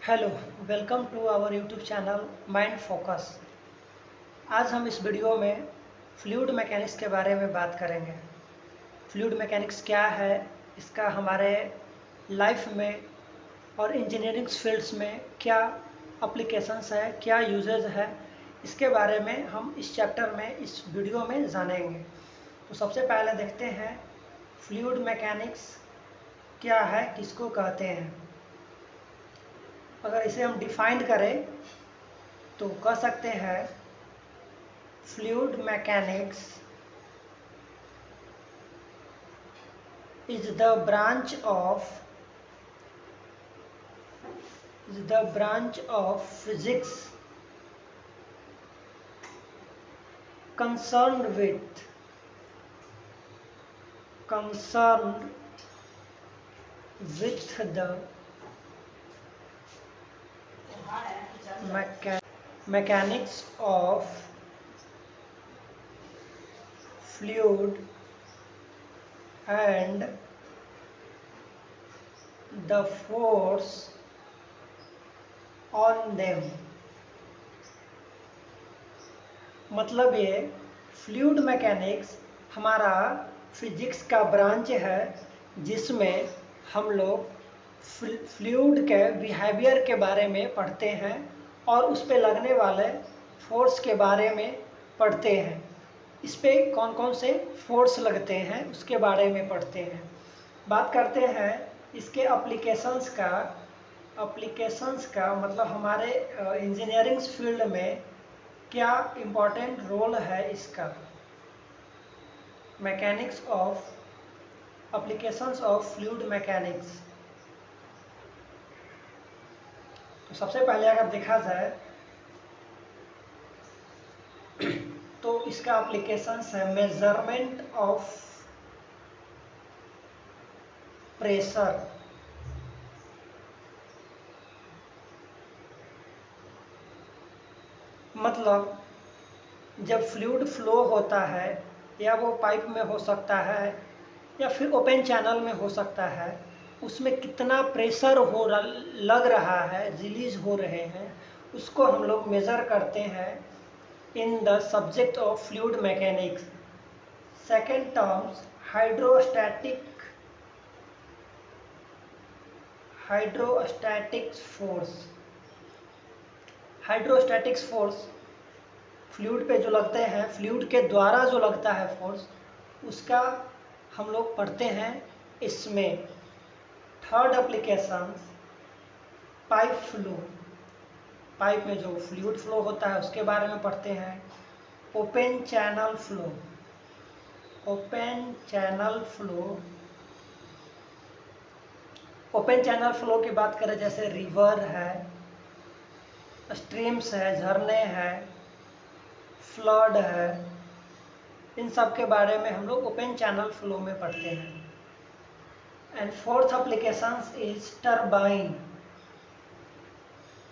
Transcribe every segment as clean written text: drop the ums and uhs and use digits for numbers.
Hello, welcome to our YouTube channel mind focus. आज हम इस वीडियो में फ्लूइड मैकेनिक्स के बारे में बात करेंगे। फ्लूइड मैकेनिक्स क्या है, इसका हमारे लाइफ में और इंजीनियरिंग फील्ड्स में क्या एप्लीकेशंस है, क्या यूजेज है, इसके बारे में हम इस चैप्टर में, इस वीडियो में जानेंगे। तो सबसे पहले देखते हैं फ्लूइड मैकेनिक्स क्या है, किसको कहते हैं। अगर इसे हम डिफाइन करें तो कह सकते हैं fluid mechanics is the branch of physics concerned with the mechanics of fluid and the force on them। मतलब ये फ्लूइड मैकेनिक्स हमारा फिजिक्स का ब्रांच है जिसमें हम लोग फ्लूइड के बिहेवियर के बारे में पढ़ते हैं और उस पे लगने वाले फोर्स के बारे में पढ़ते हैं। इस पे कौन कौन से फोर्स लगते हैं उसके बारे में पढ़ते हैं। बात करते हैं इसके एप्लीकेशंस का मतलब हमारे इंजीनियरिंग फील्ड में क्या इम्पोर्टेंट रोल है इसका। Mechanics of applications of fluid mechanics. तो सबसे पहले अगर देखा जाए तो इसका एप्लीकेशंस है मेजरमेंट ऑफ प्रेशर। मतलब जब फ्लूइड फ्लो होता है या वो पाइप में हो सकता है या फिर ओपन चैनल में हो सकता है, उसमें कितना प्रेशर लग रहा है, रिलीज हो रहे हैं, उसको हम लोग मेज़र करते हैं in the subject of fluid mechanics. Second terms hydrostatics force fluid पे जो लगते हैं, फ्लूइड के द्वारा जो लगता है फोर्स, उसका हम लोग पढ़ते हैं इसमें। थर्ड एप्लीकेशन पाइप में जो फ्लूइड फ्लो होता है उसके बारे में पढ़ते हैं। ओपन चैनल फ्लो की बात करें, जैसे रिवर है, स्ट्रीम्स है, झरने हैं, फ्लड है, इन सब के बारे में हम लोग ओपन चैनल फ्लो में पढ़ते हैं। And fourth application is turbine.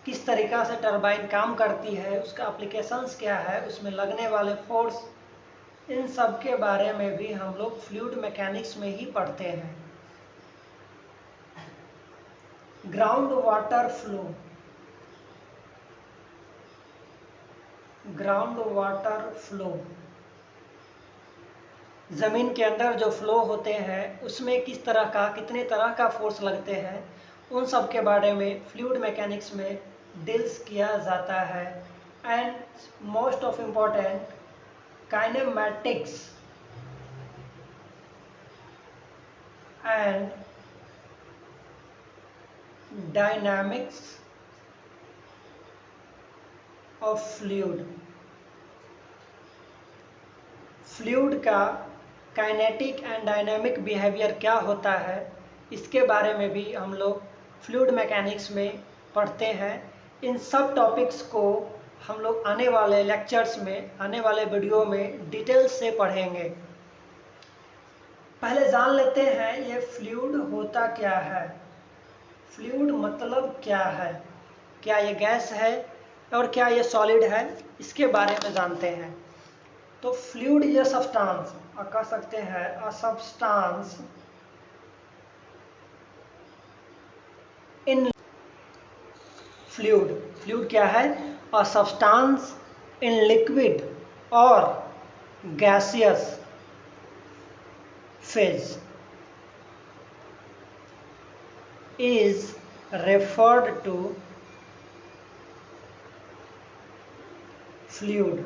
किस तरीका से टरबाइन काम करती है, उसका एप्लीकेशंस क्या है, उसमें लगने वाले फोर्स, इन सब के बारे में भी हम लोग फ्लूइड मैकेनिक्स में ही पढ़ते हैं। ग्राउंड वाटर फ्लो, ज़मीन के अंदर जो फ्लो होते हैं उसमें कितने तरह का फोर्स लगते हैं, उन सब के बारे में फ्लूइड मैकेनिक्स में डील्स किया जाता है। And most of important kinematics and dynamics of fluid का काइनेटिक एंड डायनामिक बिहेवियर क्या होता है, इसके बारे में भी हम लोग फ्लूइड मैकेनिक्स में पढ़ते हैं। इन सब टॉपिक्स को हम लोग आने वाले लेक्चर्स में, आने वाले वीडियो में डिटेल से पढ़ेंगे। पहले जान लेते हैं ये फ्लूइड होता क्या है। फ्लूइड मतलब क्या है, क्या ये गैस है और क्या ये सॉलिड है, इसके बारे में जानते हैं। तो फ्लूइड इज अ सब्सटेंस, कह सकते हैं a substance in fluid. Fluid क्या है? अ सब्सटेंस इन लिक्विड और gaseous phase is referred to fluid.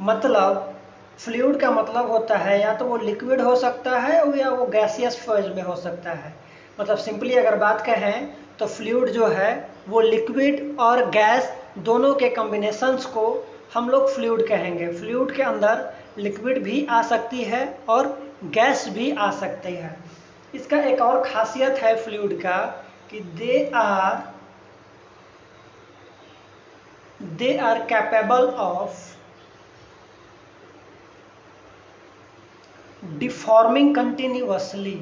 मतलब फ्लूइड का मतलब होता है या तो वो लिक्विड हो सकता है या वो गैसियस फेज में हो सकता है। मतलब सिंपली अगर बात कहें तो फ्लूइड जो है वो लिक्विड और गैस दोनों के कॉम्बिनेशंस को हम लोग फ्लूइड कहेंगे। फ्लूइड के अंदर लिक्विड भी आ सकती है और गैस भी आ सकती है। इसका एक और खासियत है फ्लूइड का कि they are capable of deforming continuously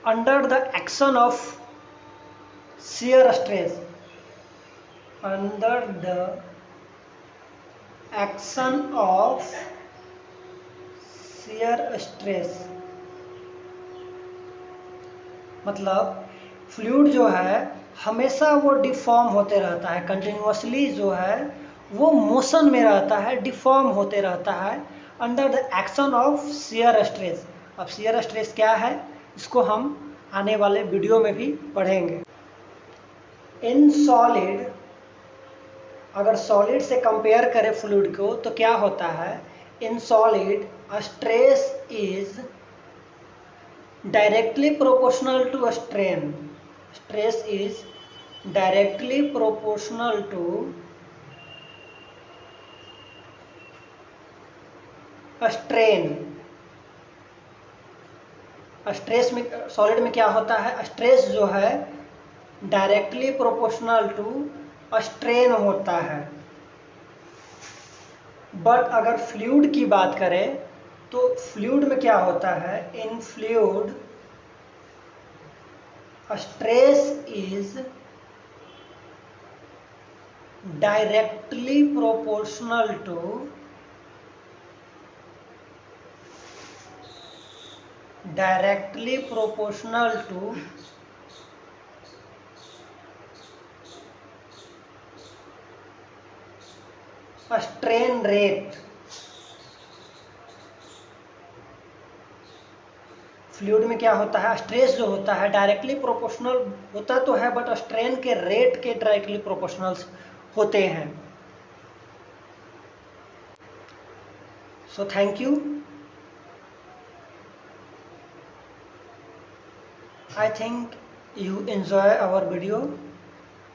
under the action of shear stress, under the action of shear stress। मतलब फ्लूइड जो है हमेशा वो डिफॉर्म होते रहता है, कंटिन्यूअसली जो है वो मोशन में रहता है, डिफॉर्म होते रहता है under the action of shear stress. अब शियर स्ट्रेस क्या है इसको हम आने वाले वीडियो में भी पढ़ेंगे। इन सॉलिड, अगर सॉलिड से कंपेयर करें फ्लूइड को तो क्या होता है? In solid stress is directly proportional to a strain. Stress is directly proportional to a strain. Stress में सॉलिड में क्या होता है? स्ट्रेस जो है डायरेक्टली प्रोपोर्शनल टू स्ट्रेन होता है। बट अगर फ्लूइड की बात करें तो फ्लूइड में क्या होता है? In fluid stress is directly proportional to strain rate. Fluid में क्या होता है? स्ट्रेस जो होता है डायरेक्टली प्रोपोर्शनल होता तो है बट स्ट्रेन के रेट के डायरेक्टली प्रोपोर्शनल होते हैं। So thank you. I think you enjoy our video.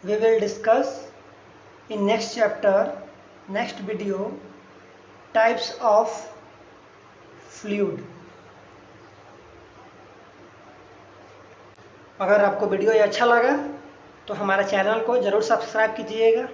We will discuss in next chapter, next video, types of fluid. अगर आपको वीडियो ये अच्छा लगा तो हमारे चैनल को ज़रूर सब्सक्राइब कीजिएगा।